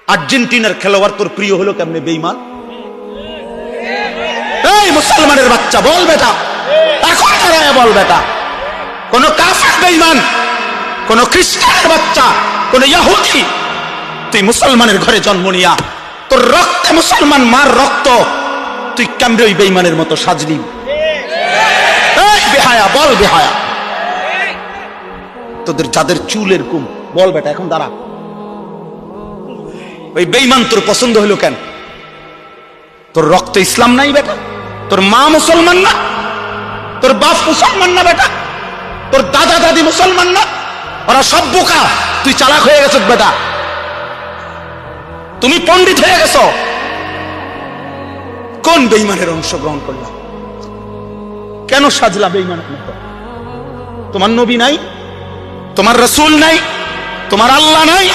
আর্জেন্টিনার খেলোয়াড় তোর প্রিয় হলো কেমনে বেঈমান? এই মুসলমানের বাচ্চা বল বেটা, এখন দাঁড়ায় বল বেটা, কোন কাফের বেঈমান, কোন খ্রিস্টানের বাচ্চা, কোন ইহুদি, তুই মুসলমানের ঘরে জন্ম নিয়া তোর রক্তে মুসলমান মার রক্ত, তুই কেমনে ওই বেঈমানের মতো সাজলি? এই বেহায়া বল বেহায়া, তোদের যাদের চুল এরকম বল বেটা, এখন দাঁড়া। ওই বেঈমান তোর পছন্দ হলো কেন? তোর রক্তে ইসলাম নাই বেটা, তোর মা মুসলমান না, তোর বাপ মুসলমান না বেটা, তোর দাদা দাদি মুসলমান না, ওরা সব বোকা, তুই চালাক হয়ে গেছ বেটা, তুমি পণ্ডিত হয়ে গেছ। কোন বেঈমানের অংশগ্রহণ করলাম? কেন সাজলা বেঈমানের মতো? তোমার নবী নাই, তোমার রাসূল নাই, তোমার আল্লাহ নাই,